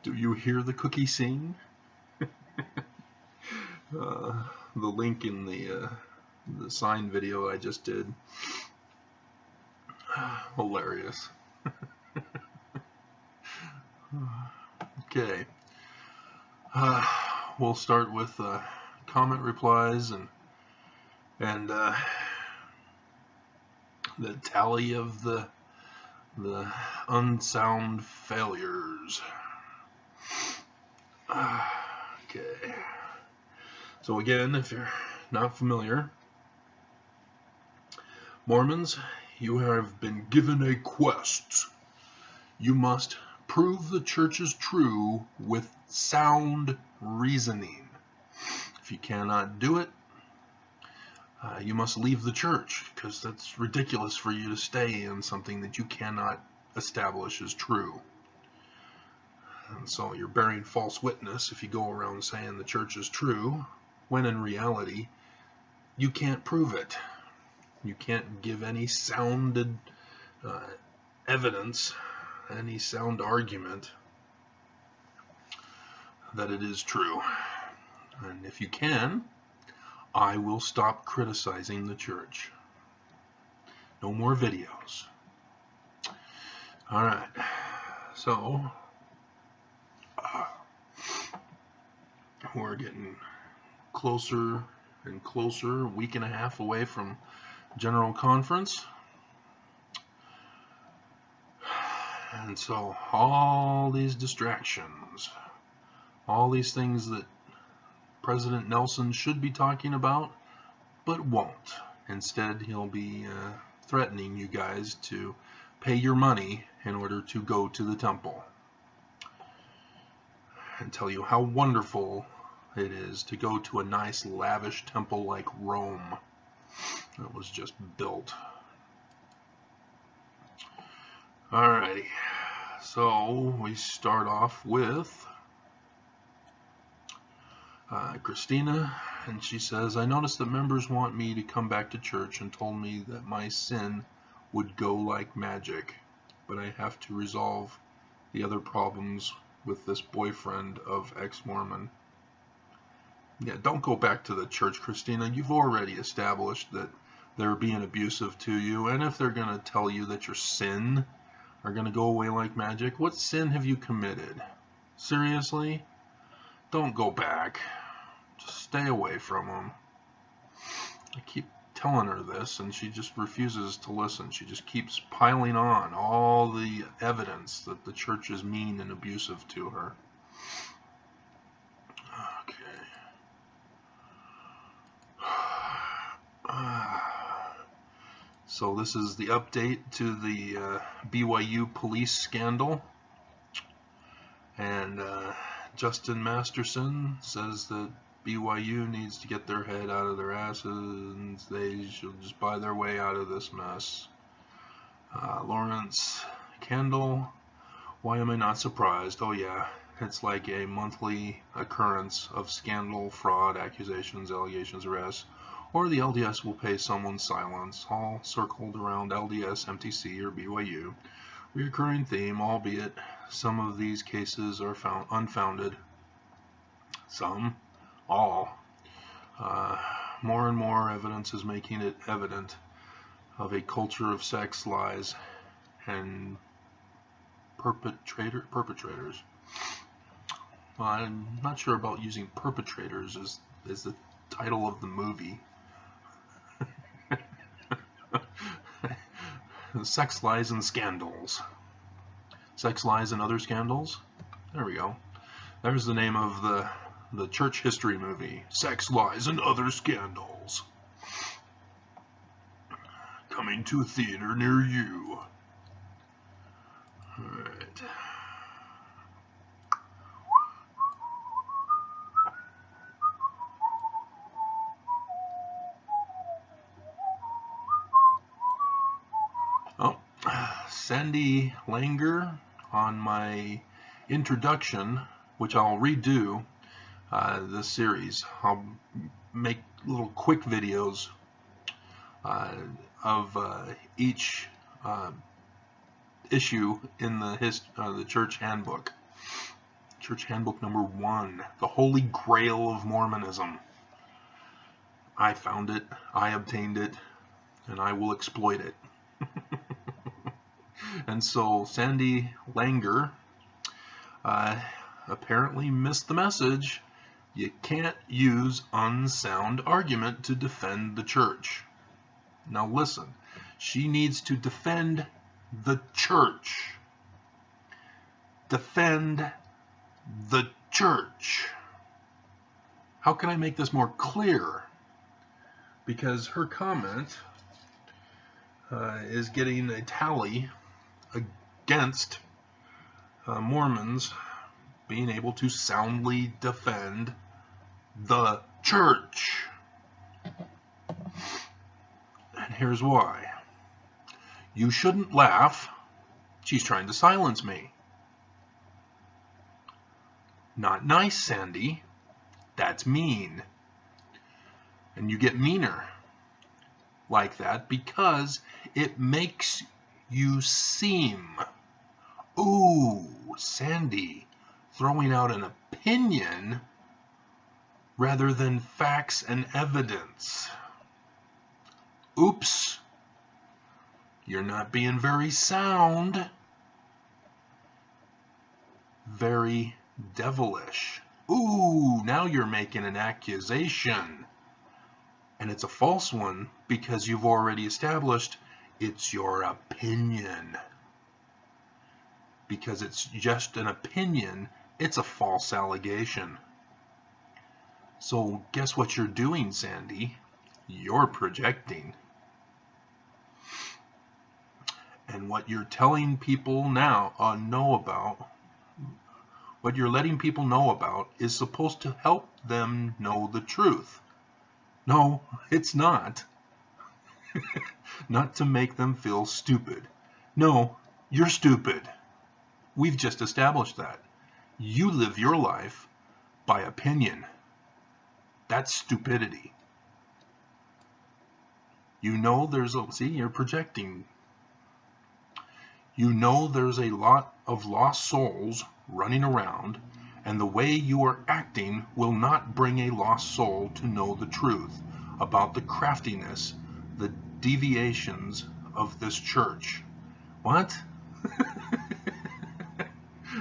Do you hear the cookie sing? The link in the sign video I just did. Hilarious. Okay. We'll start with comment replies and the tally of the unsound failures. Okay. So again, if you're not familiar, Mormons, you have been given a quest. You must prove the church is true with sound reasoning. If you cannot do it, you must leave the church, because that's ridiculous for you to stay in something that you cannot establish as true. And so you're bearing false witness if you go around saying the church is true, when in reality, you can't prove it. You can't give any sounded evidence, any sound argument that it is true. And if you can, I will stop criticizing the church. No more videos. Alright, so we're getting closer and closer, a week and a half away from General Conference. And so all these distractions, all these things that President Nelson should be talking about, but won't. Instead, he'll be threatening you guys to pay your money in order to go to the temple, and tell you how wonderful it is to go to a nice, lavish temple like Rome that was just built. Alrighty, so we start off with Christina, and she says, I noticed that members want me to come back to church and told me that my sin would go like magic, but I have to resolve the other problems with this boyfriend of ex-Mormon. Yeah, don't go back to the church, Christina. You've already established that they're being abusive to you, and if they're going to tell you that your sin are going to go away like magic, what sin have you committed? Seriously? Don't go back. Just stay away from them. I keep telling her this, and she just refuses to listen. She just keeps piling on all the evidence that the church is mean and abusive to her. Okay. So this is the update to the BYU police scandal. And Justin Masterson says that BYU needs to get their head out of their asses and they should just buy their way out of this mess. Lawrence Kendall, why am I not surprised? Oh yeah, it's like a monthly occurrence of scandal, fraud, accusations, allegations, arrests, or the LDS will pay someone's silence, all circled around LDS, MTC, or BYU. Recurring theme, albeit some of these cases are found unfounded. Some, all. More and more evidence is making it evident of a culture of sex, lies, and perpetrators. Well, I'm not sure about using perpetrators as the title of the movie. Sex, lies, and scandals. Sex, lies, and other scandals. There we go. There's the name of the church history movie. Sex, lies, and other scandals. Coming to a theater near you. Alright. Oh, Sandy Langer on my introduction, which I'll redo this series. I'll make little quick videos of each issue in the church handbook. Church Handbook number 1, the Holy Grail of Mormonism. I found it, I obtained it, and I will exploit it. And so Sandy Langer apparently missed the message. You can't use unsound argument to defend the church. Now listen, she needs to defend the church. Defend the church. How can I make this more clear? Because her comment is getting a tally against Mormons being able to soundly defend the church. And here's why. You shouldn't laugh. She's trying to silence me. Not nice, Sandy. That's mean. And you get meaner like that because it makes you seem. Ooh, Sandy, throwing out an opinion rather than facts and evidence. Oops, you're not being very sound. Very devilish. Ooh, now you're making an accusation. And it's a false one because you've already established it's your opinion. Because it's just an opinion, it's a false allegation. So guess what you're doing, Sandy? You're projecting. And what you're telling people now know about, what you're letting people know about is supposed to help them know the truth. No, it's not. Not to make them feel stupid. No, you're stupid. We've just established that. You live your life by opinion. That's stupidity. You know there's a, see, you're projecting. You know there's a lot of lost souls running around, and the way you are acting will not bring a lost soul to know the truth about the craftiness, the deviations of this church. What?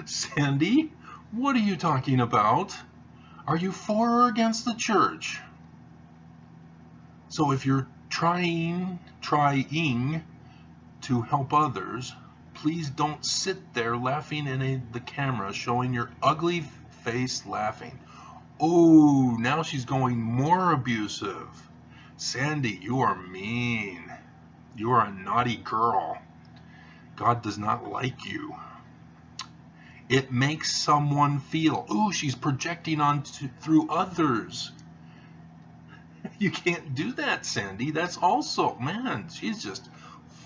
Sandy, what are you talking about? Are you for or against the church? So if you're trying to help others, please don't sit there laughing in the camera, showing your ugly face laughing. Oh, now she's going more abusive. Sandy, you are mean. You are a naughty girl. God does not like you. It makes someone feel, ooh, she's projecting through others. You can't do that, Sandy. That's also, man, she's just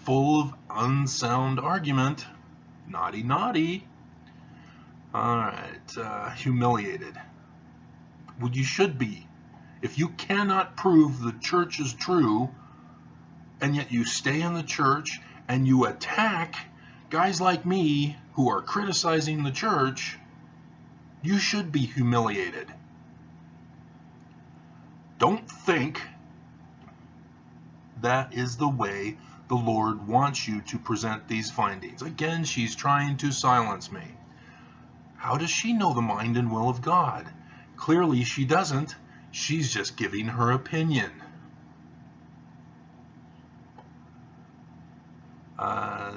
full of unsound argument. Naughty, naughty. All right, humiliated. Well, you should be. If you cannot prove the church is true, and yet you stay in the church and you attack guys like me who are criticizing the church, you should be humiliated. Don't think that is the way the Lord wants you to present these findings. Again, she's trying to silence me. How does she know the mind and will of God? Clearly she doesn't. She's just giving her opinion.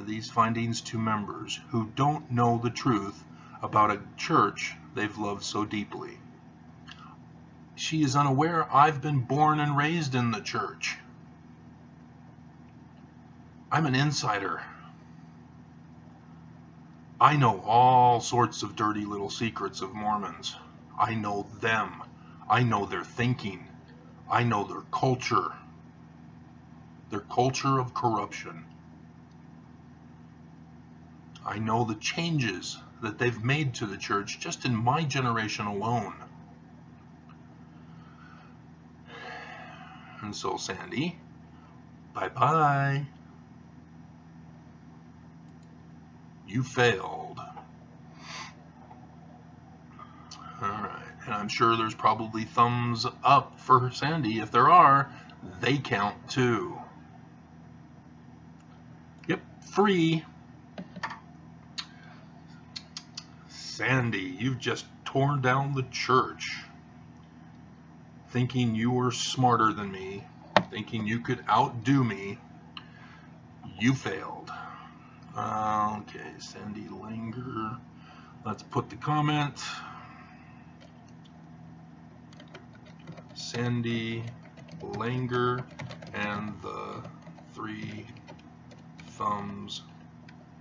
These findings to members who don't know the truth about a church they've loved so deeply. She is unaware I've been born and raised in the church. I'm an insider. I know all sorts of dirty little secrets of Mormons. I know them. I know their thinking. I know their culture of corruption. I know the changes that they've made to the church just in my generation alone. And so, Sandy, bye-bye. You failed. And I'm sure there's probably thumbs up for Sandy. If there are, they count too. Yep, free. Sandy, you've just torn down the church, thinking you were smarter than me, thinking you could outdo me. You failed. Okay, Sandy Langer. Let's put the comment. Sandy Langer and the 3 thumbs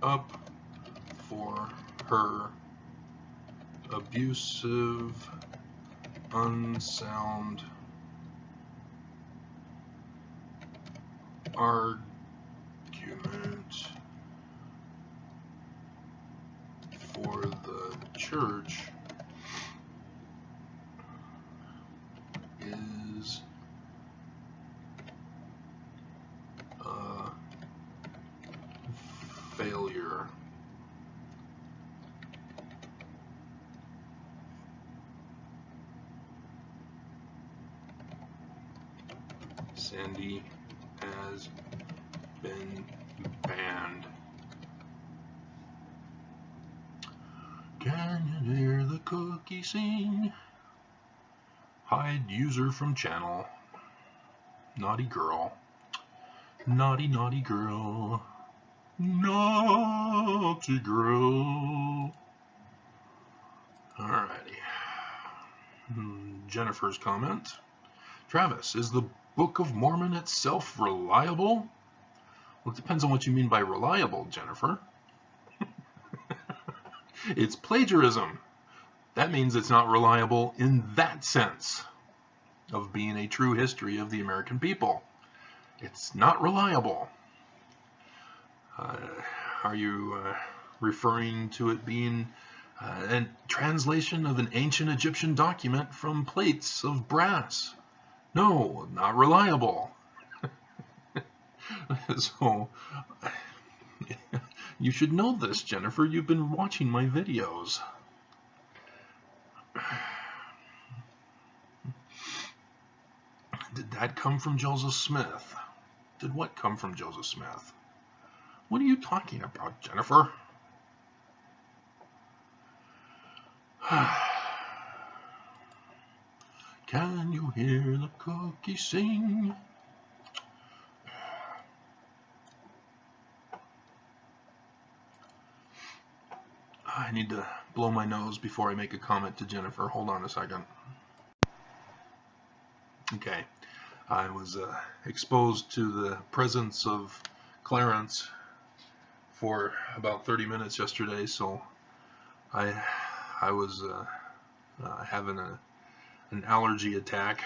up for her abusive, unsound argument for the church is a failure. Sandy has been banned. Can you hear the cookie sing? Hide user from channel. Naughty girl. Naughty, naughty girl. Naughty girl. Alrighty. Jennifer's comment. Travis, is the Book of Mormon itself reliable? Well, it depends on what you mean by reliable, Jennifer. It's plagiarism. That means it's not reliable in that sense of being a true history of the American people. It's not reliable. Are you referring to it being a translation of an ancient Egyptian document from plates of brass? No, not reliable. So, you should know this, Jennifer. You've been watching my videos. Did that come from Joseph Smith? Did what come from Joseph Smith? What are you talking about, Jennifer? Can you hear the cookie sing? I need to blow my nose before I make a comment to Jennifer. Hold on a second. Okay, I was exposed to the presence of Clarence for about 30 minutes yesterday, so I was having an allergy attack,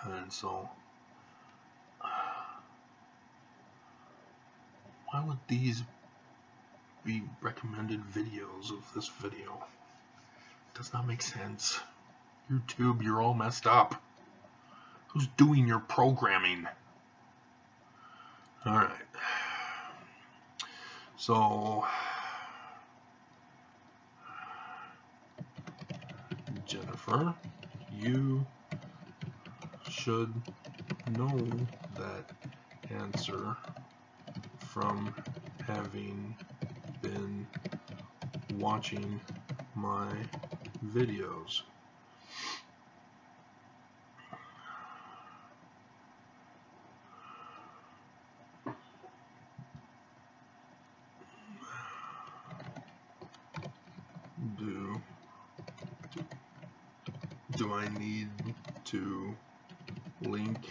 and so why would these be recommended videos of this video? It does not make sense. YouTube, you're all messed up. Who's doing your programming? Alright. So, Jennifer, you should know that answer from having been watching my videos. Do I need to link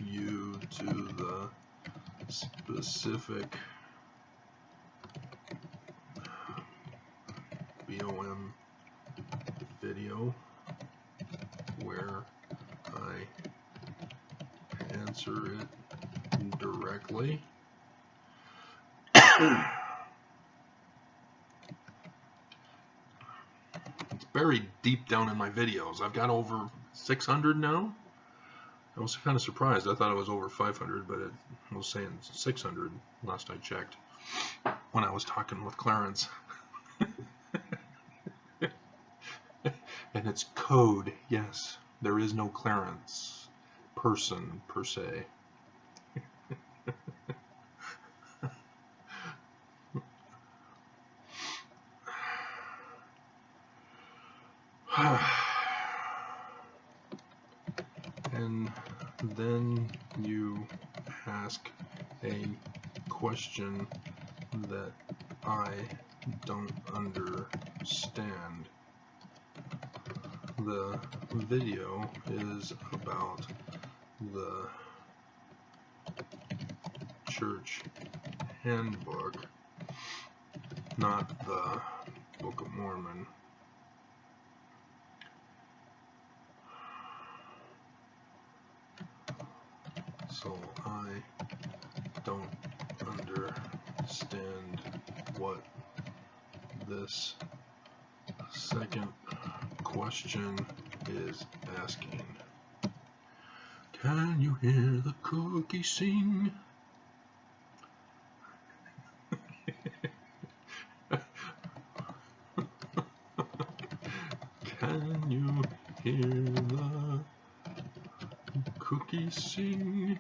you to the specific BOM video where I answer it directly? It's buried deep down in my videos. I've got over 600 now. I was kind of surprised. I thought it was over 500, but it was saying 600 last I checked when I was talking with Clarence. And it's code. Yes, there is no Clarence person per se. And then you ask a question that I don't understand. The video is about the church handbook, not the Book of Mormon. So I don't understand what this second question is asking. Can you hear the cookie sing? Can you hear the cookie sing?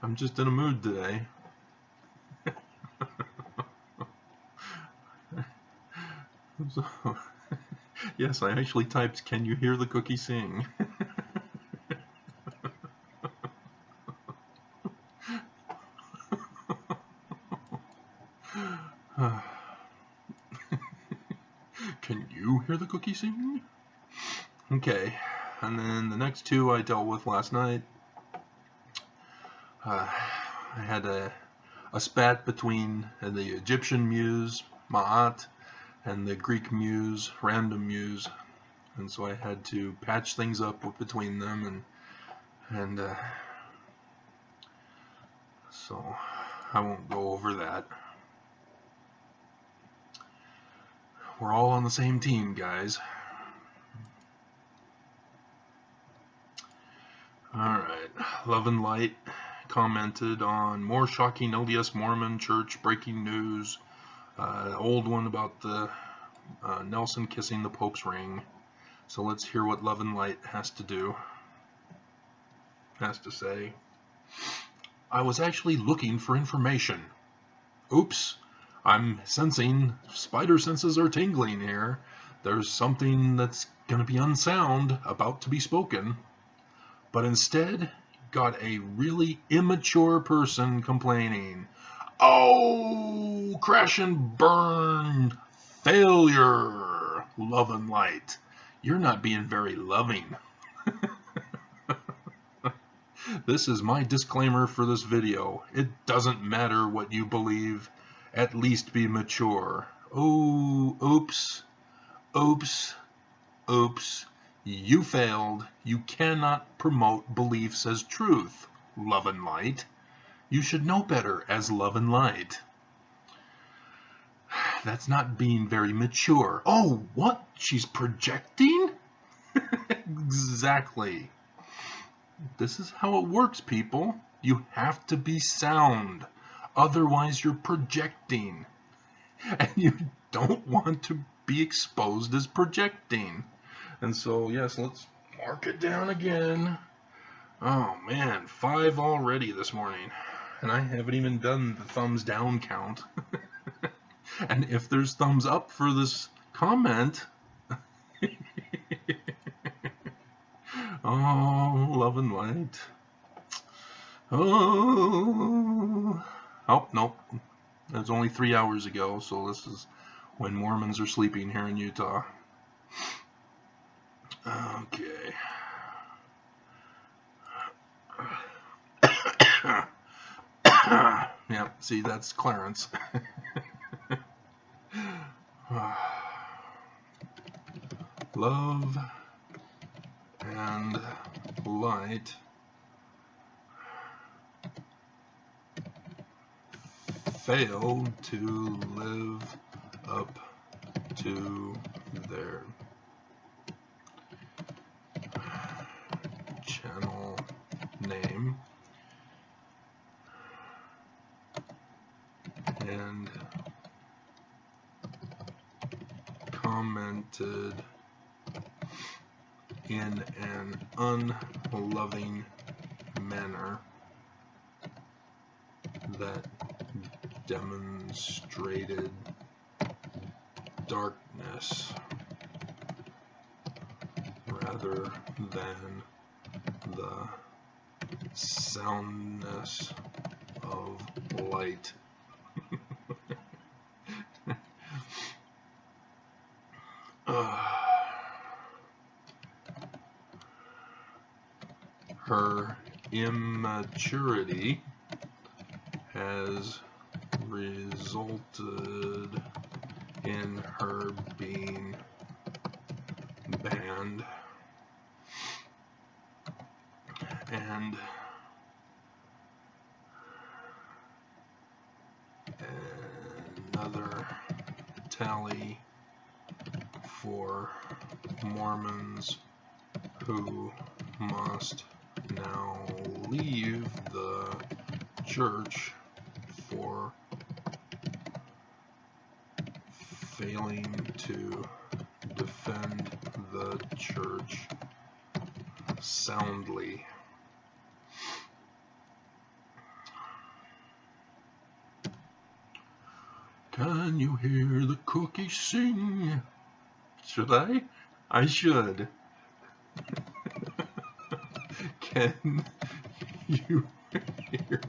I'm just in a mood today. So, yes, I actually typed, can you hear the cookie sing? Can you hear the cookie sing? Okay, and then the next two I dealt with last night. I had a spat between the Egyptian muse, Ma'at, and the Greek muse, Random Muse, and so I had to patch things up between them, and so I won't go over that. We're all on the same team, guys. Alright, Love and Light commented on more shocking LDS Mormon church breaking news. Old one about the Nelson kissing the Pope's ring. So let's hear what Love and Light has to say. I was actually looking for information. Oops, I'm sensing spider senses are tingling here. There's something that's going to be unsound about to be spoken. But instead, got a really immature person complaining. Oh, crash and burn, failure, Love and Light. You're not being very loving. This is my disclaimer for this video. It doesn't matter what you believe, at least be mature. Oh, oops, oops, oops. You failed. You cannot promote beliefs as truth, Love and Light. You should know better as Love and Light. That's not being very mature. Oh, what? She's projecting? Exactly. This is how it works, people. You have to be sound. Otherwise, you're projecting. And you don't want to be exposed as projecting. And so, yes, let's mark it down again. Oh, man, 5 already this morning. And I haven't even done the thumbs down count. And if there's thumbs up for this comment... Oh, Love and Light. Oh, nope. That's only 3 hours ago, so this is when Mormons are sleeping here in Utah. Okay. Yeah, see, that's Clarence. Love and Light failed to live up to their channel name and commented in an unloving manner that demonstrated darkness rather than the soundness of light. Her immaturity has resulted in her being banned and another tally for Mormons who must now leave the church for failing to defend the church soundly. Can you hear the cookie sing? Should I? I should. Can you hear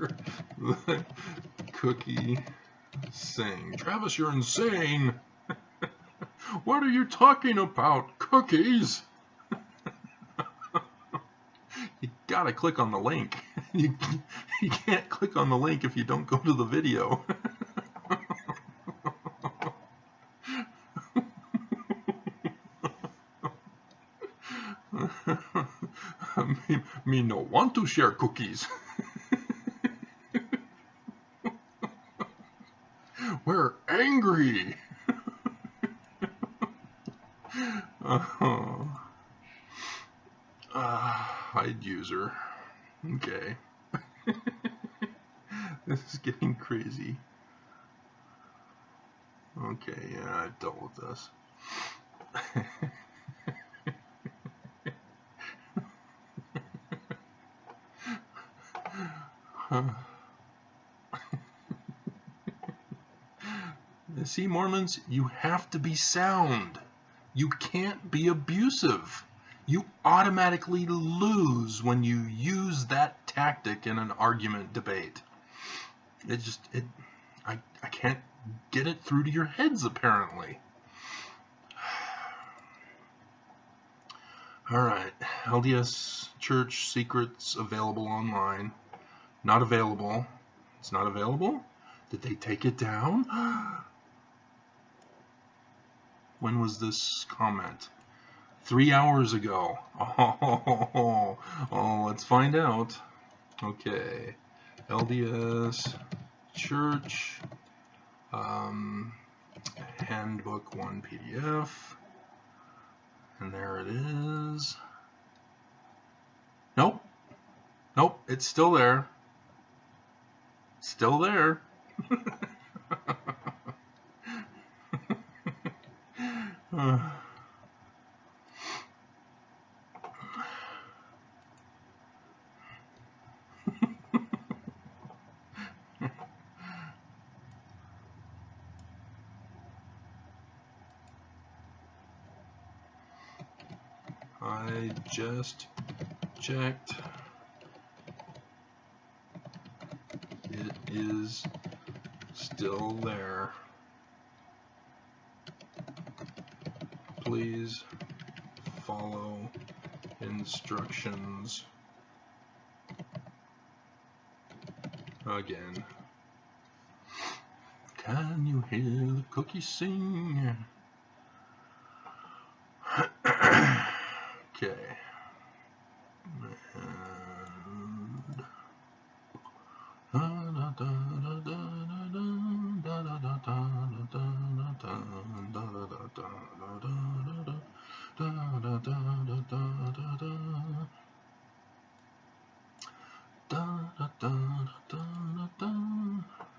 the cookie sing? Travis, you're insane. What are you talking about? Cookies? You gotta click on the link. You can't click on the link if you don't go to the video. Me no want to share cookies. We're angry. Hide user. Okay. This is getting crazy. Okay, yeah, I've dealt with this. See, Mormons, you have to be sound. You can't be abusive. You automatically lose when you use that tactic in an argument debate. I can't get it through to your heads, apparently. Alright, LDS Church Secrets available online. Not available. It's not available? Did they take it down? When was this comment? 3 hours ago. Oh, let's find out. Okay. LDS Church Handbook 1 PDF. And there it is. Nope. Nope, it's still there. Still there. I just checked. It is still there. Please follow instructions again. Can you hear the cookie sing? Okay.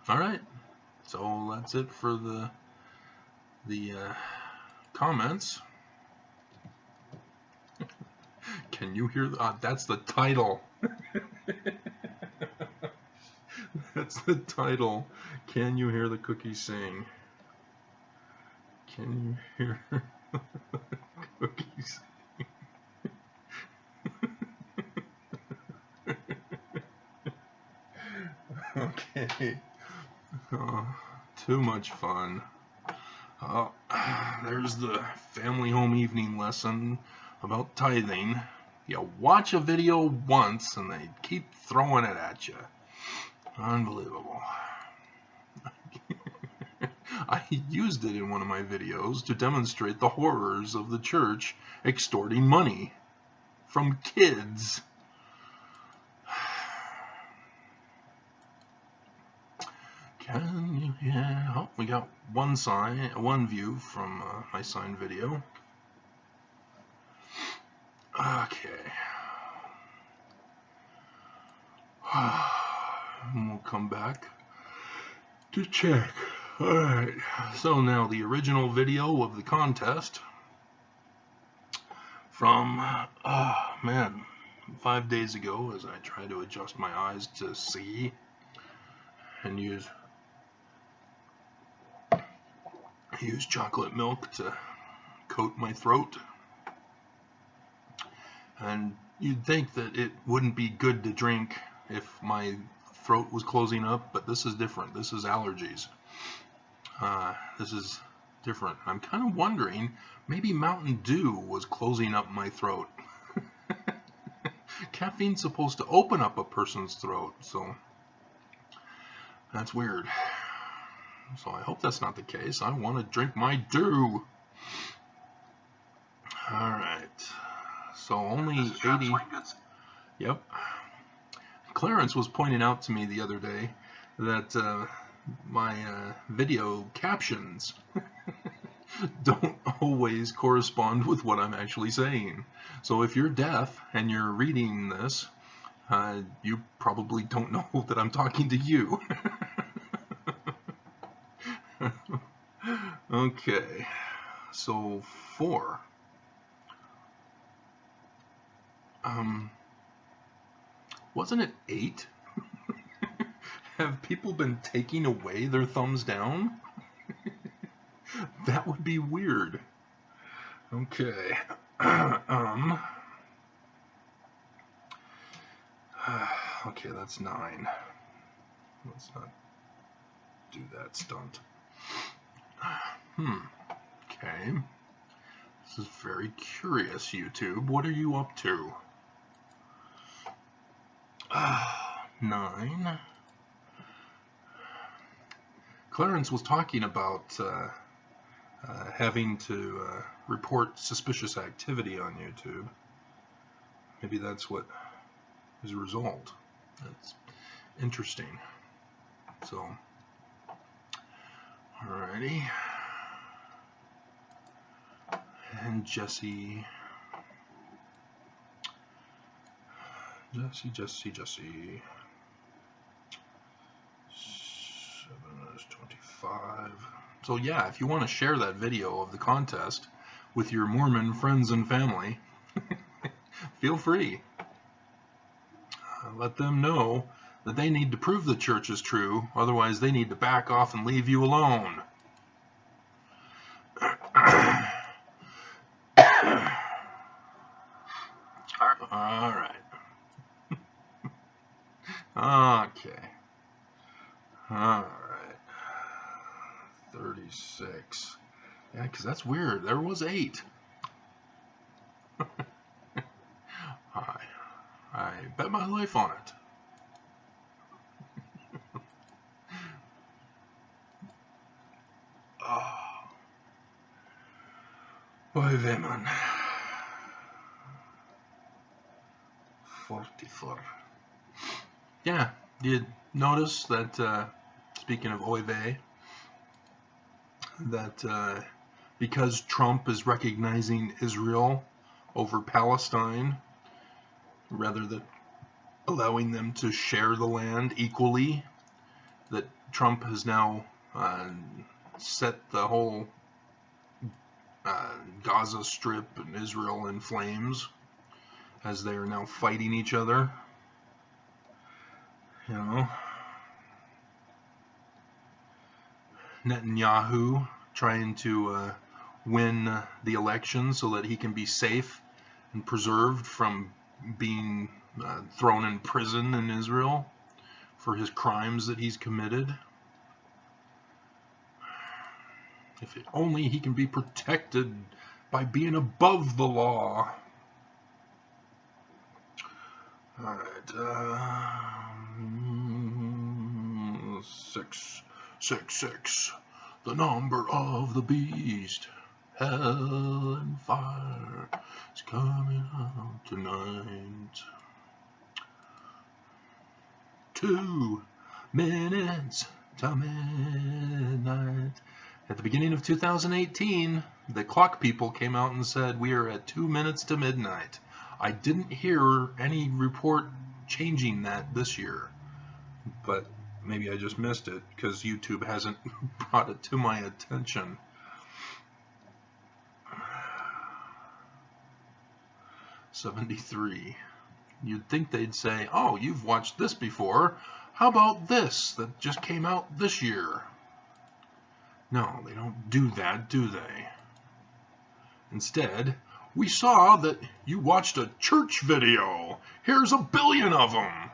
All right, so that's it for the comments. Can you hear that's the title. That's the title. Can you hear the cookies sing? Can you hear the cookies sing? Okay. Too much fun. There's the family home evening lesson about tithing. You watch a video once and they keep throwing it at you. Unbelievable. I used it in one of my videos to demonstrate the horrors of the church extorting money from kids. Can you hear? Oh, we got one view from my signed video. Okay. And we'll come back to check. Alright, so now the original video of the contest from, 5 days ago, as I try to adjust my eyes to see and use chocolate milk to coat my throat. And you'd think that it wouldn't be good to drink if my throat was closing up, but this is different. This is allergies. This is different. I'm kind of wondering, maybe Mountain Dew was closing up my throat. Caffeine's supposed to open up a person's throat, so that's weird. So I hope that's not the case. I want to drink my dew. Alright. So only 80. Yep. Clarence was pointing out to me the other day that my video captions don't always correspond with what I'm actually saying. So if you're deaf and you're reading this, you probably don't know that I'm talking to you. Okay, so 4. Wasn't it 8? Have people been taking away their thumbs down? That would be weird. Okay. Okay, that's 9. Let's not do that stunt. Okay. This is very curious, YouTube. What are you up to? 9. Clarence was talking about having to report suspicious activity on YouTube. Maybe that's what is a result. That's interesting. So, alrighty. And Jesse. 7 is 25. So yeah, if you want to share that video of the contest with your Mormon friends and family, feel free. Let them know that they need to prove the church is true, otherwise they need to back off and leave you alone. All right. Okay. All right. 36. Yeah, because that's weird. There was 8. I bet my life on it. Boy, man. 44. Yeah, you notice that, speaking of oy vey, that because Trump is recognizing Israel over Palestine, rather than allowing them to share the land equally, that Trump has now set the whole Gaza Strip and Israel in flames as they are now fighting each other. You know, Netanyahu trying to win the election so that he can be safe and preserved from being thrown in prison in Israel for his crimes that he's committed. If only he can be protected by being above the law. Alright, 666, the number of the beast. Hell and fire is coming out tonight. 2 minutes to midnight. At the beginning of 2018, the clock people came out and said we are at 2 minutes to midnight. I didn't hear any report changing that this year, but maybe I just missed it because YouTube hasn't brought it to my attention. '73. You'd think they'd say, oh, you've watched this before. How about this that just came out this year? No, they don't do that, do they? Instead, we saw that you watched a church video. Here's a billion of them.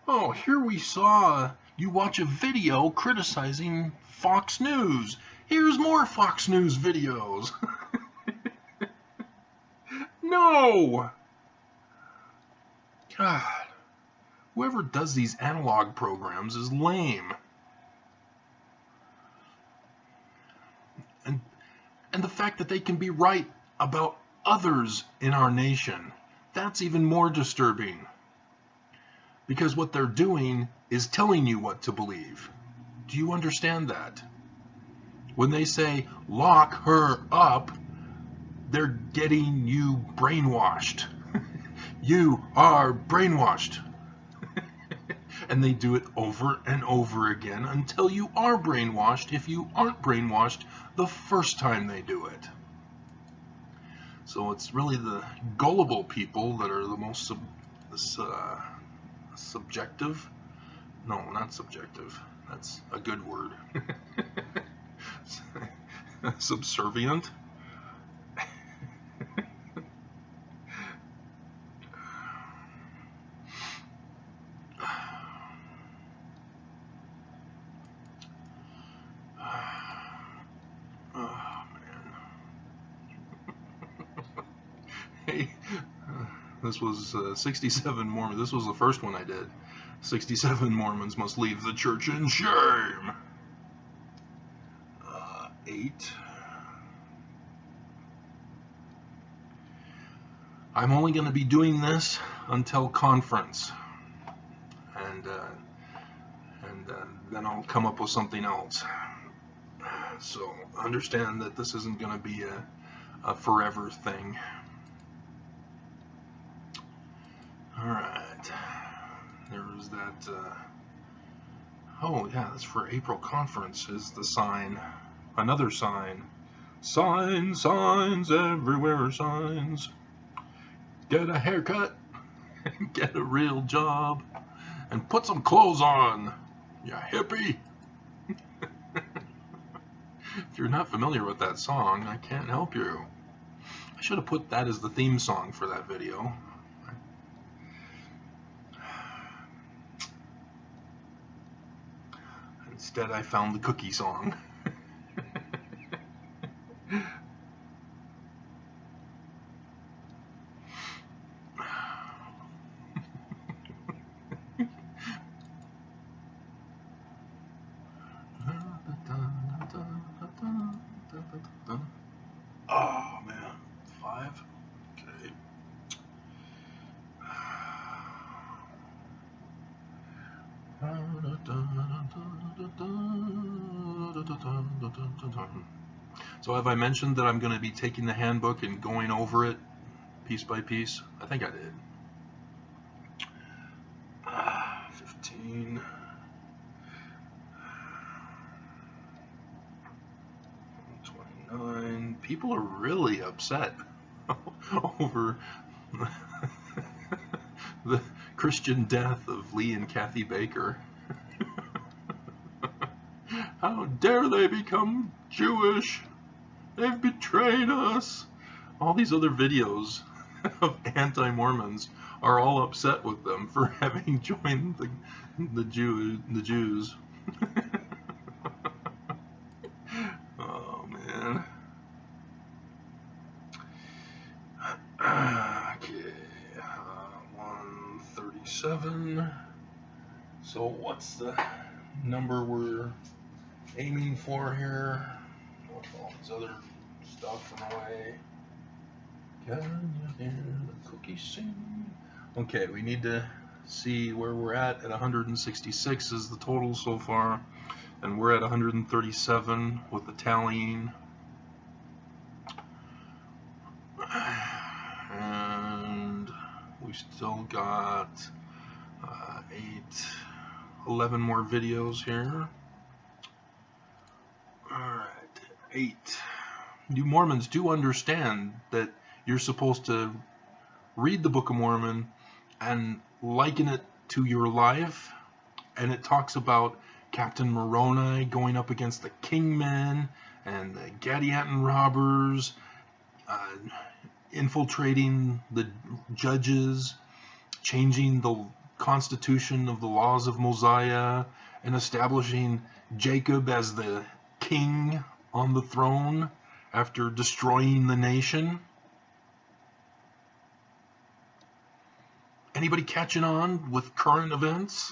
Oh, here we saw you watch a video criticizing Fox News. Here's more Fox News videos. No! God, whoever does these analog programs is lame. And the fact that they can be right about others in our nation, that's even more disturbing. Because what they're doing is telling you what to believe. Do you understand that? When they say, lock her up, they're getting you brainwashed. You are brainwashed. And they do it over and over again until you are brainwashed if you aren't brainwashed the first time they do it. So it's really the gullible people that are the most subjective. No, not subjective. That's a good word. Subservient. Hey, this was 67 Mormons. This was the first one I did. 67 Mormons must leave the church in shame. 8. I'm only going to be doing this until conference, and then I'll come up with something else. So understand that this isn't going to be a forever thing. Alright, there was that, oh yeah, that's for April conference, is the sign, another sign. Signs, signs, everywhere are signs. Get a haircut, get a real job, and put some clothes on, you hippie. If you're not familiar with that song, I can't help you. I should have put that as the theme song for that video. Instead, I found the cookie song. Oh man, 5. Okay. So have I mentioned that I'm going to be taking the handbook and going over it piece by piece? I think I did. 15. 29. People are really upset over the Christian death of Lee and Kathy Baker. How dare they become Jewish? They've betrayed us. All these other videos of anti-Mormons are all upset with them for having joined the Jews. Oh man. Okay, 137. So what's the number we're aiming for here? With all this other stuff in the way. Can you hear the cookies sing? Okay, we need to see where we're at 166 is the total so far, and we're at 137 with the tallying. And we still got 11 more videos here. Alright, 8. You Mormons do understand that you're supposed to read the Book of Mormon and liken it to your life, and it talks about Captain Moroni going up against the Kingmen and the Gadianton robbers, infiltrating the judges, changing the constitution of the laws of Mosiah, and establishing Jacob as the king on the throne after destroying the nation. Anybody catching on with current events?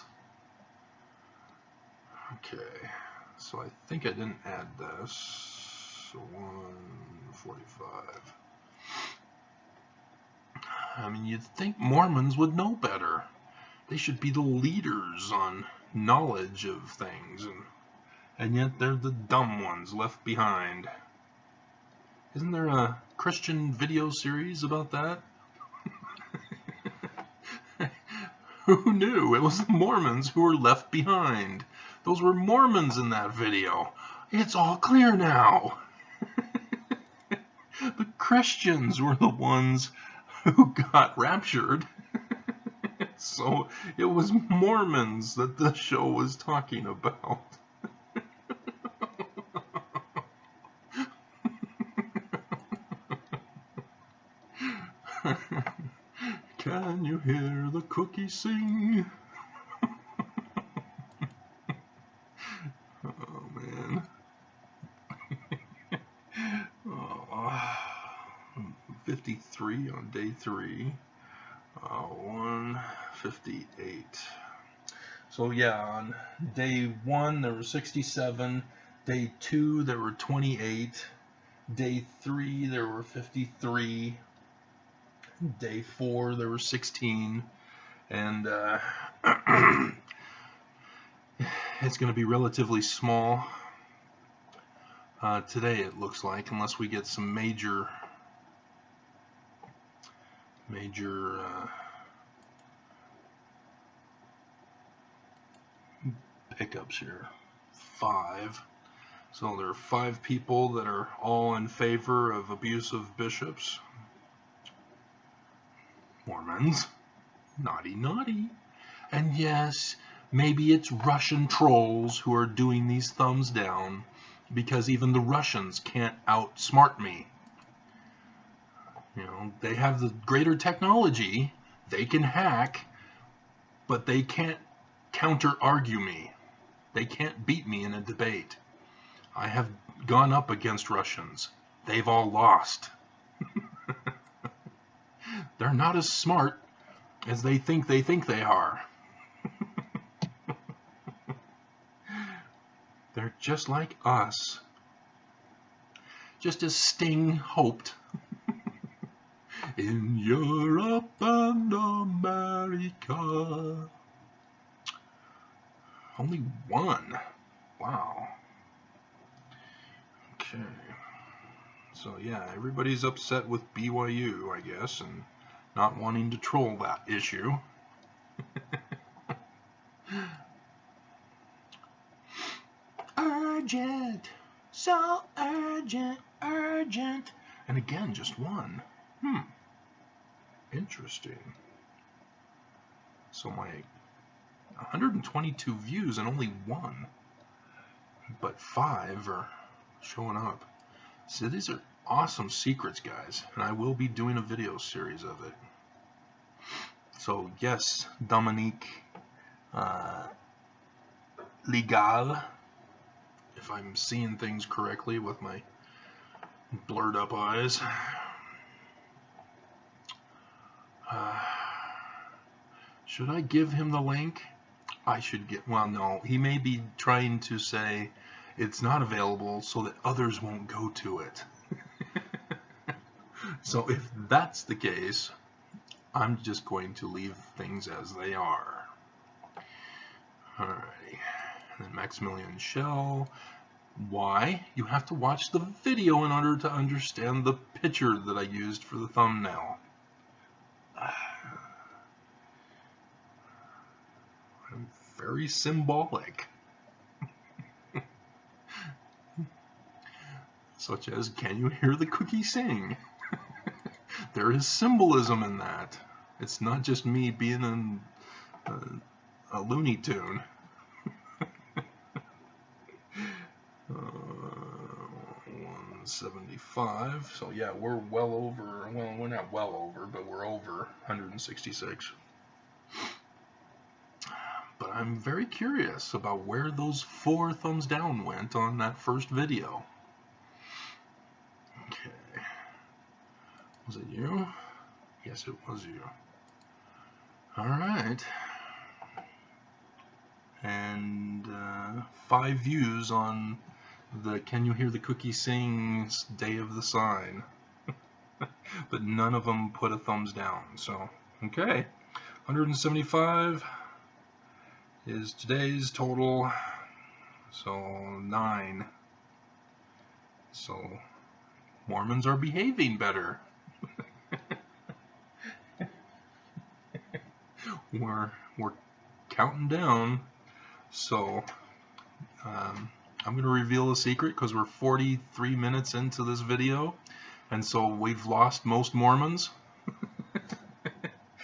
Okay, so I think I didn't add this. So 145. I mean, you'd think Mormons would know better. They should be the leaders on knowledge of things, and yet they're the dumb ones left behind. Isn't there a Christian video series about that? Who knew? It was the Mormons who were left behind. Those were Mormons in that video. It's all clear now. The Christians were the ones who got raptured. So it was Mormons that the show was talking about. Can you hear the cookies sing? Oh man. 53 on day 3. 158. So yeah, on day 1 there were 67. Day 2 there were 28. Day 3 there were 53. Day 4 there were 16, and it's going to be relatively small today, it looks like, unless we get some major pickups here. 5. So there are 5 people that are all in favor of abuse of bishops. Mormons. Naughty, naughty. And yes, maybe it's Russian trolls who are doing these thumbs down, because even the Russians can't outsmart me. You know, they have the greater technology, they can hack, but they can't counter-argue me. They can't beat me in a debate. I have gone up against Russians. They've all lost. They're not as smart as they think they are. They're just like us. Just as Sting hoped. In Europe and America. Only 1. Wow. Okay. So yeah, everybody's upset with BYU, I guess, and not wanting to troll that issue. Urgent. So urgent, urgent. And again, just one. Interesting. So my 122 views and only one, but 5 are showing up. So these are awesome secrets, guys, and I will be doing a video series of it. So yes, Dominique Legal, if I'm seeing things correctly with my blurred up eyes. Should I give him the link? I should get, well, no, he may be trying to say it's not available so that others won't go to it. So if that's the case, I'm just going to leave things as they are. Alrighty, and then Maximilian Schell. Why? You have to watch the video in order to understand the picture that I used for the thumbnail. I'm very symbolic. Such as, can you hear the cookie sing? There is symbolism in that. It's not just me being a Looney Tune. 175. So yeah, we're well over. Well, we're not well over, but we're over 166. But I'm very curious about where those 4 thumbs down went on that first video. Okay. Was it you? Yes, it was you. Alright. And 5 views on the Can You Hear the Cookie Sing Day of the Sign. But none of them put a thumbs down. So, okay. 175 is today's total. So, 9. So, Mormons are behaving better. We're counting down. So I'm going to reveal a secret because we're 43 minutes into this video, and so we've lost most Mormons,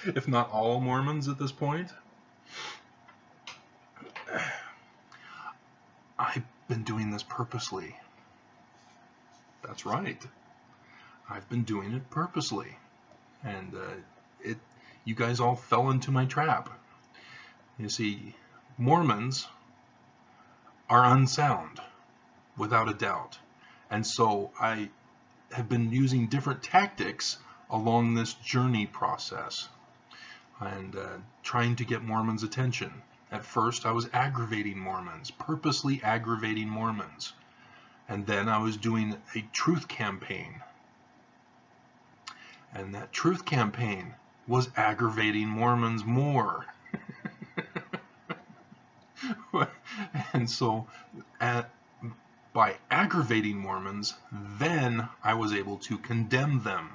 if not all Mormons at this point. I've been doing this purposely. That's right. I've been doing it purposely, and you guys all fell into my trap. You see, Mormons are unsound, without a doubt. And so I have been using different tactics along this journey process and trying to get Mormons' attention. At first I was aggravating Mormons, purposely aggravating Mormons. And then I was doing a truth campaign. And that truth campaign was aggravating Mormons more. And so by aggravating Mormons, then I was able to condemn them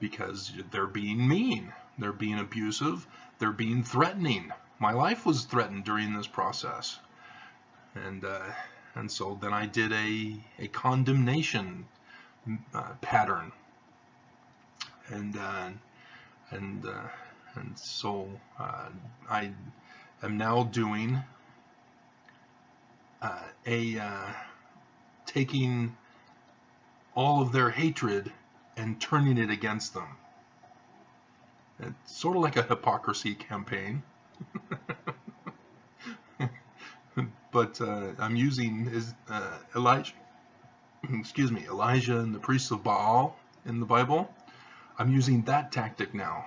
because they're being mean, they're being abusive, they're being threatening. My life was threatened during this process, and so then I did a condemnation pattern, and so I am now doing taking all of their hatred and turning it against them. It's sort of like a hypocrisy campaign. But I'm using Elijah and the priests of Baal in the Bible. I'm using that tactic now.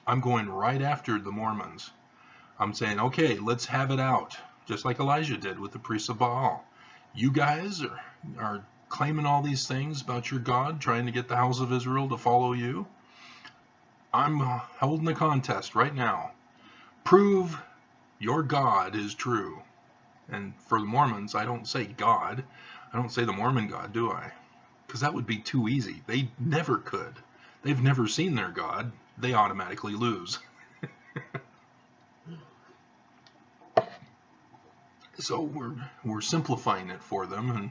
I'm going right after the Mormons. I'm saying, okay, let's have it out, just like Elijah did with the priests of Baal. You guys are claiming all these things about your God, trying to get the house of Israel to follow you. I'm holding a contest right now. Prove your God is true. And for the Mormons, I don't say God. I don't say the Mormon God, do I? Because that would be too easy. They never could. They've never seen their God. They automatically lose. So we're simplifying it for them and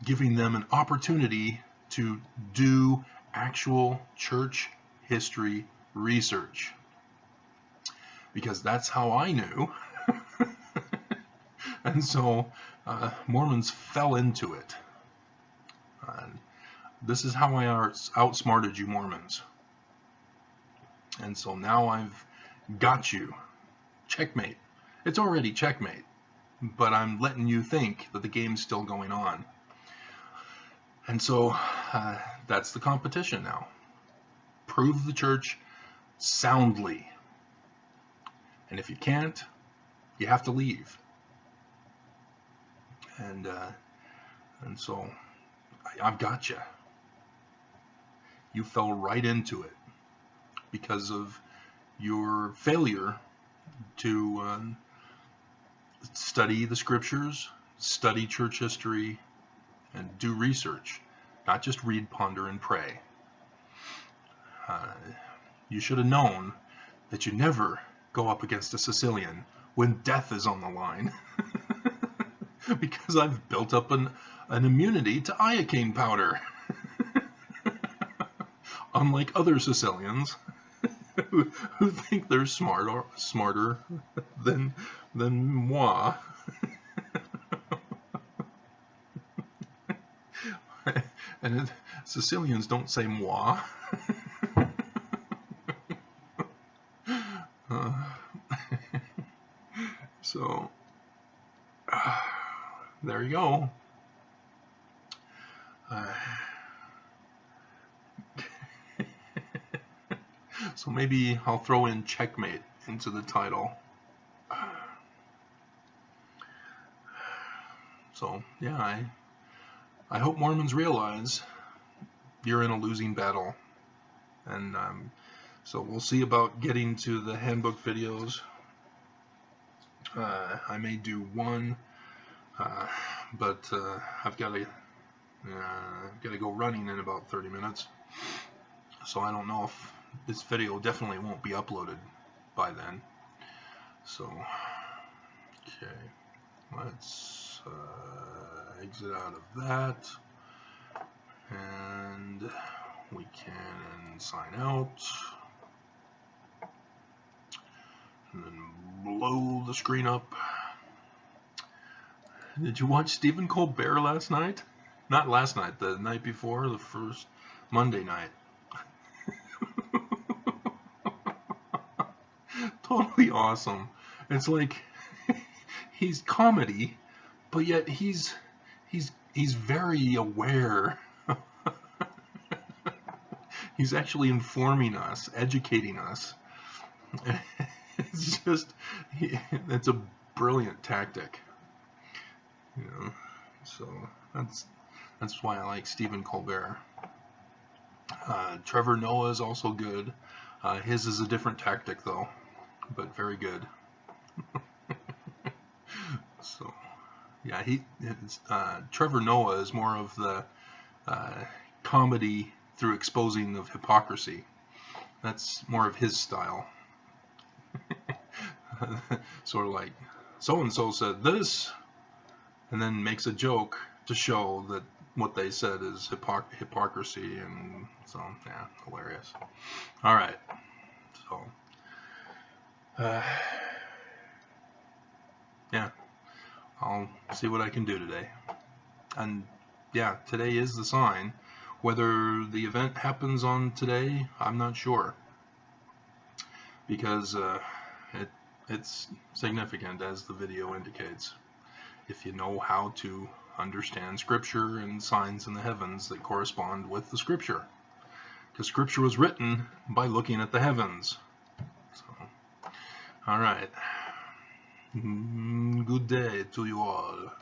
giving them an opportunity to do actual church history research, because that's how I knew. And so Mormons fell into it. This is how I outsmarted you Mormons. And so now I've got you. Checkmate. It's already checkmate, but I'm letting you think that the game's still going on. And so that's the competition now. Prove the church soundly. And if you can't, you have to leave. And so I've got you. You fell right into it because of your failure to study the scriptures, study church history, and do research, not just read, ponder, and pray. You should have known that you never go up against a Sicilian when death is on the line, because I've built up an immunity to iocane powder. Unlike other Sicilians who think they're smarter than moi. And Sicilians don't say moi. So there you go. So maybe I'll throw in checkmate into the title. So yeah, I hope Mormons realize you're in a losing battle. And so we'll see about getting to the handbook videos. I may do one, but I've got to go running in about 30 minutes. So I don't know if this video definitely won't be uploaded by then. So, okay, let's exit out of that, and we can sign out, and then blow the screen up. Did you watch Stephen Colbert last night? Not last night, the night before, the first Monday night. Totally awesome. It's like he's comedy, but yet he's very aware. He's actually informing us, educating us. It's just, it's a brilliant tactic. You know, so that's why I like Stephen Colbert. Trevor Noah is also good. His is a different tactic though, but very good. So yeah, Trevor Noah is more of the comedy through exposing of hypocrisy. That's more of his style. Sort of like, so-and-so said this, and then makes a joke to show that what they said is hypocrisy, and so, yeah, hilarious. All right, so, yeah, I'll see what I can do today. And, yeah, today is the sign. Whether the event happens on today, I'm not sure, because it's significant, as the video indicates, if you know how to understand Scripture and signs in the heavens that correspond with the Scripture, because Scripture was written by looking at the heavens. So, all right, good day to you all.